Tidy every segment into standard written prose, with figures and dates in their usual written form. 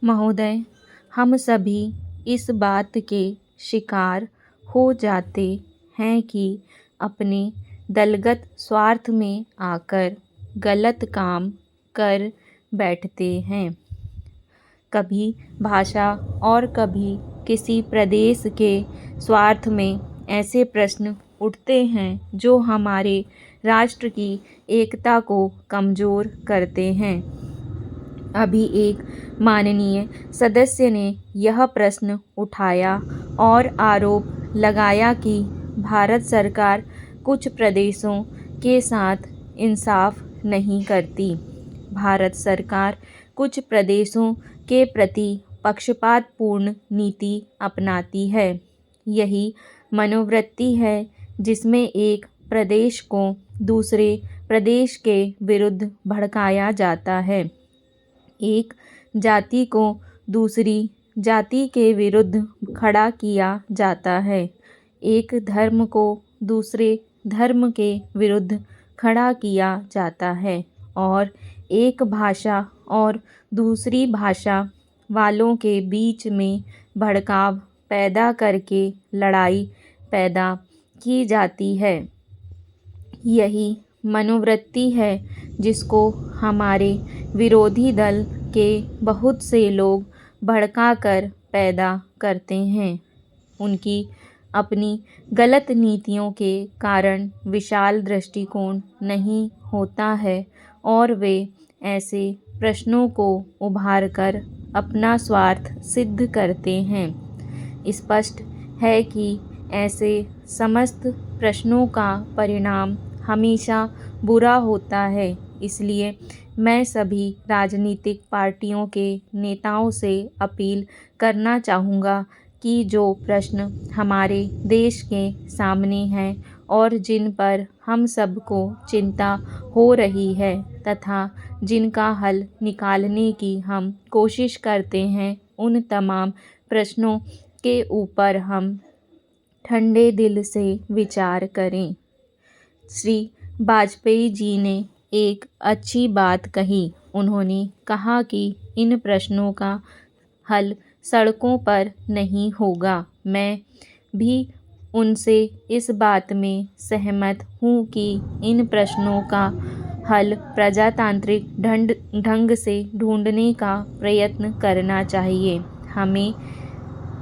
महोदय, हम सभी इस बात के शिकार हो जाते हैं कि अपने दलगत स्वार्थ में आकर गलत काम कर बैठते हैं। कभी भाषा और कभी किसी प्रदेश के स्वार्थ में ऐसे प्रश्न उठते हैं जो हमारे राष्ट्र की एकता को कमज़ोर करते हैं। अभी एक माननीय सदस्य ने यह प्रश्न उठाया और आरोप लगाया कि भारत सरकार कुछ प्रदेशों के साथ इंसाफ नहीं करती। भारत सरकार कुछ प्रदेशों के प्रति पक्षपातपूर्ण नीति अपनाती है। यही मनोवृत्ति है जिसमें एक प्रदेश को दूसरे प्रदेश के विरुद्ध भड़काया जाता है, एक जाति को दूसरी जाति के विरुद्ध खड़ा किया जाता है, एक धर्म को दूसरे धर्म के विरुद्ध खड़ा किया जाता है और एक भाषा और दूसरी भाषा वालों के बीच में भड़काव पैदा करके लड़ाई पैदा की जाती है। यही मनोवृत्ति है जिसको हमारे विरोधी दल के बहुत से लोग भड़काकर पैदा करते हैं। उनकी अपनी गलत नीतियों के कारण विशाल दृष्टिकोण नहीं होता है और वे ऐसे प्रश्नों को उभारकर अपना स्वार्थ सिद्ध करते हैं। स्पष्ट है कि ऐसे समस्त प्रश्नों का परिणाम हमेशा बुरा होता है। इसलिए मैं सभी राजनीतिक पार्टियों के नेताओं से अपील करना चाहूँगा कि जो प्रश्न हमारे देश के सामने हैं और जिन पर हम सबको चिंता हो रही है तथा जिनका हल निकालने की हम कोशिश करते हैं, उन तमाम प्रश्नों के ऊपर हम ठंडे दिल से विचार करें। श्री वाजपेयी जी ने एक अच्छी बात कही। उन्होंने कहा कि इन प्रश्नों का हल सड़कों पर नहीं होगा। मैं भी उनसे इस बात में सहमत हूँ कि इन प्रश्नों का हल प्रजातांत्रिक ढंग से ढूंढने का प्रयत्न करना चाहिए। हमें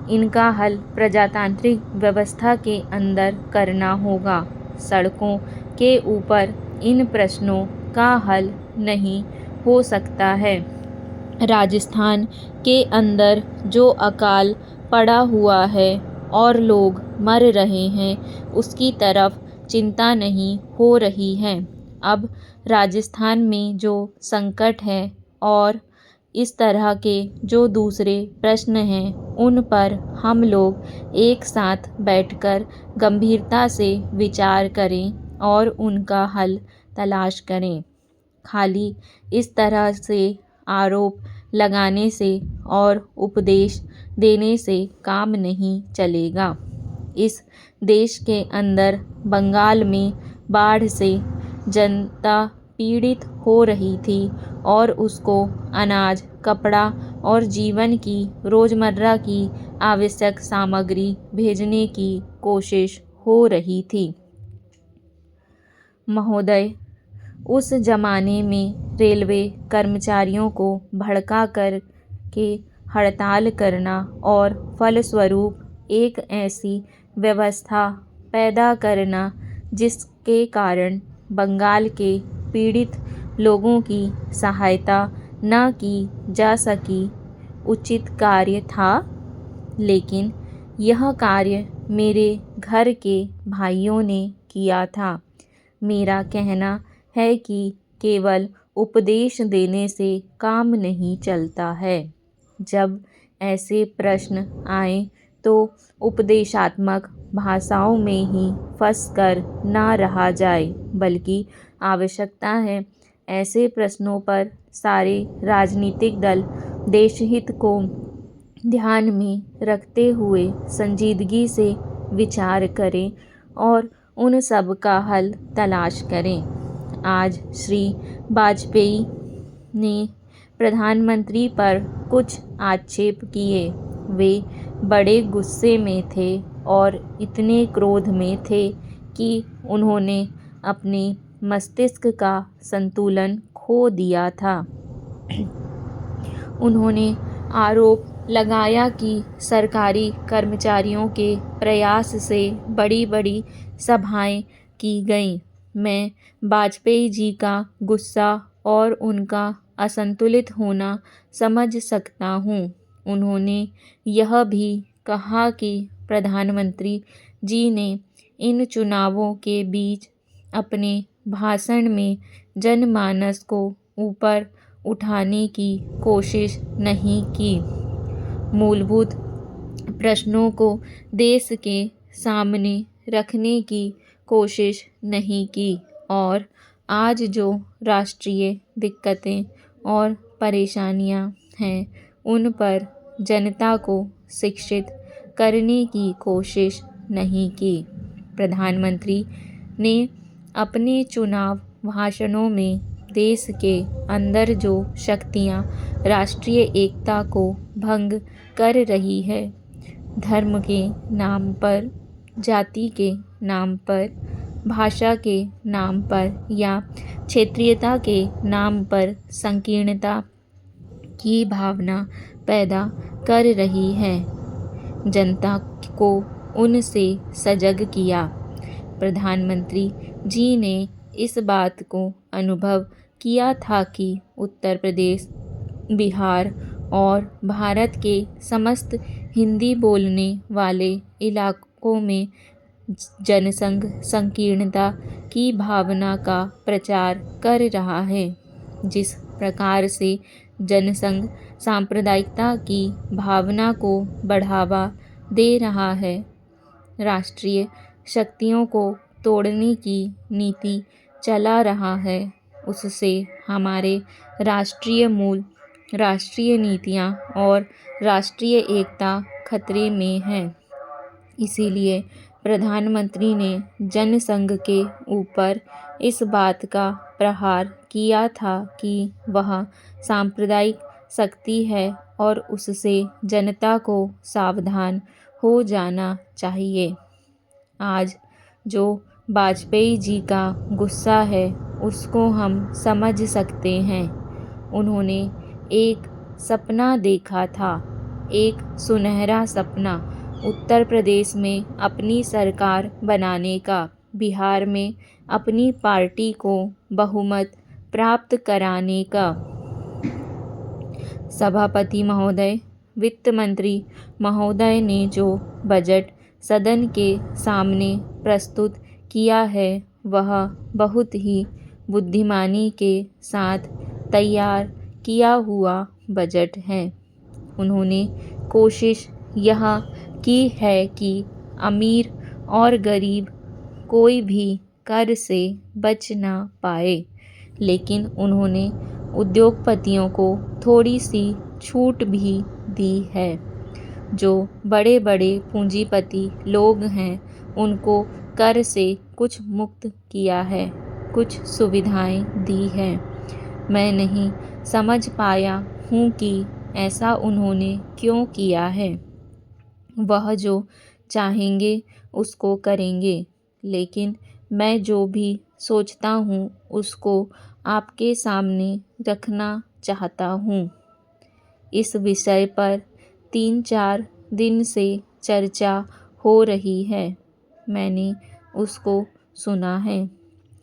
इनका हल प्रजातांत्रिक व्यवस्था के अंदर करना होगा। सड़कों के ऊपर इन प्रश्नों का हल नहीं हो सकता है। राजस्थान के अंदर जो अकाल पड़ा हुआ है और लोग मर रहे हैं, उसकी तरफ चिंता नहीं हो रही है। अब राजस्थान में जो संकट है और इस तरह के जो दूसरे प्रश्न हैं, उन पर हम लोग एक साथ बैठकर गंभीरता से विचार करें और उनका हल तलाश करें। खाली इस तरह से आरोप लगाने से और उपदेश देने से काम नहीं चलेगा। इस देश के अंदर बंगाल में बाढ़ से जनता पीड़ित हो रही थी और उसको अनाज, कपड़ा और जीवन की रोज़मर्रा की आवश्यक सामग्री भेजने की कोशिश हो रही थी। महोदय, उस ज़माने में रेलवे कर्मचारियों को भड़का कर के हड़ताल करना और फलस्वरूप एक ऐसी व्यवस्था पैदा करना जिसके कारण बंगाल के पीड़ित लोगों की सहायता न की जा सकी, उचित कार्य था। लेकिन यह कार्य मेरे घर के भाइयों ने किया था। मेरा कहना है कि केवल उपदेश देने से काम नहीं चलता है। जब ऐसे प्रश्न आए तो उपदेशात्मक भाषाओं में ही फंसकर ना रहा जाए, बल्कि आवश्यकता है ऐसे प्रश्नों पर सारे राजनीतिक दल देशहित को ध्यान में रखते हुए संजीदगी से विचार करें और उन सब का हल तलाश करें। आज श्री वाजपेयी ने प्रधानमंत्री पर कुछ आक्षेप किए। वे बड़े गुस्से में थे और इतने क्रोध में थे कि उन्होंने अपने मस्तिष्क का संतुलन खो दिया था। उन्होंने आरोप लगाया कि सरकारी कर्मचारियों के प्रयास से बड़ी बड़ी सभाएं की गईं। मैं वाजपेयी जी का गुस्सा और उनका असंतुलित होना समझ सकता हूँ। उन्होंने यह भी कहा कि प्रधानमंत्री जी ने इन चुनावों के बीच अपने भाषण में जनमानस को ऊपर उठाने की कोशिश नहीं की, मूलभूत प्रश्नों को देश के सामने रखने की कोशिश नहीं की और आज जो राष्ट्रीय दिक्कतें और परेशानियां हैं उन पर जनता को शिक्षित करने की कोशिश नहीं की। प्रधानमंत्री ने अपने चुनाव भाषणों में देश के अंदर जो शक्तियां राष्ट्रीय एकता को भंग कर रही है, धर्म के नाम पर, जाति के नाम पर, भाषा के नाम पर या क्षेत्रीयता के नाम पर संकीर्णता की भावना पैदा कर रही है, जनता को उनसे सजग किया। प्रधानमंत्री जी ने इस बात को अनुभव किया था कि उत्तर प्रदेश, बिहार और भारत के समस्त हिंदी बोलने वाले इलाकों में जनसंघ संकीर्णता की भावना का प्रचार कर रहा है। जिस प्रकार से जनसंघ सांप्रदायिकता की भावना को बढ़ावा दे रहा है, राष्ट्रीय शक्तियों को तोड़ने की नीति चला रहा है, उससे हमारे राष्ट्रीय मूल, राष्ट्रीय नीतियाँ और राष्ट्रीय एकता खतरे में है। इसीलिए प्रधानमंत्री ने जनसंघ के ऊपर इस बात का प्रहार किया था कि वह सांप्रदायिक शक्ति है और उससे जनता को सावधान हो जाना चाहिए। आज जो वाजपेयी जी का गुस्सा है उसको हम समझ सकते हैं। उन्होंने एक सपना देखा था, एक सुनहरा सपना, उत्तर प्रदेश में अपनी सरकार बनाने का, बिहार में अपनी पार्टी को बहुमत प्राप्त कराने का। सभापति महोदय, वित्त मंत्री महोदय ने जो बजट सदन के सामने प्रस्तुत किया है वह बहुत ही बुद्धिमानी के साथ तैयार किया हुआ बजट है। उन्होंने कोशिश यह की है कि अमीर और गरीब कोई भी कर से बच ना पाए, लेकिन उन्होंने उद्योगपतियों को थोड़ी सी छूट भी दी है। जो बड़े बड़े पूंजीपति लोग हैं उनको कर से कुछ मुक्त किया है, कुछ सुविधाएं दी हैं। मैं नहीं समझ पाया हूँ कि ऐसा उन्होंने क्यों किया है। वह जो चाहेंगे उसको करेंगे, लेकिन मैं जो भी सोचता हूँ उसको आपके सामने रखना चाहता हूँ। इस विषय पर 3-4 दिन से चर्चा हो रही है। मैंने उसको सुना है।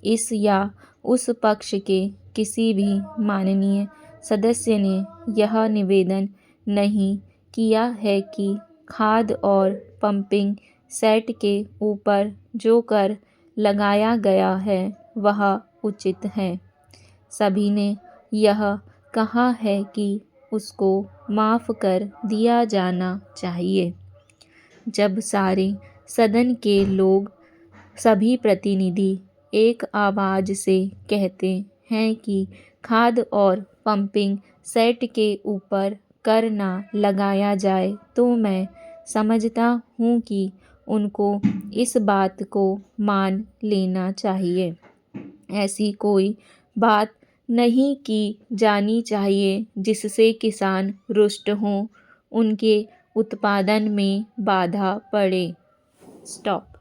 इस या उस पक्ष के किसी भी माननीय सदस्य ने यह निवेदन नहीं किया है कि खाद और पंपिंग सेट के ऊपर जो कर लगाया गया है वह उचित है। सभी ने यह कहा है कि उसको माफ़ कर दिया जाना चाहिए। जब सारे सदन के लोग, सभी प्रतिनिधि एक आवाज़ से कहते हैं कि खाद और पंपिंग सेट के ऊपर कर ना लगाया जाए, तो मैं समझता हूँ कि उनको इस बात को मान लेना चाहिए। ऐसी कोई बात नहीं की जानी चाहिए जिससे किसान रुष्ट हों, उनके उत्पादन में बाधा पड़े। स्टॉप।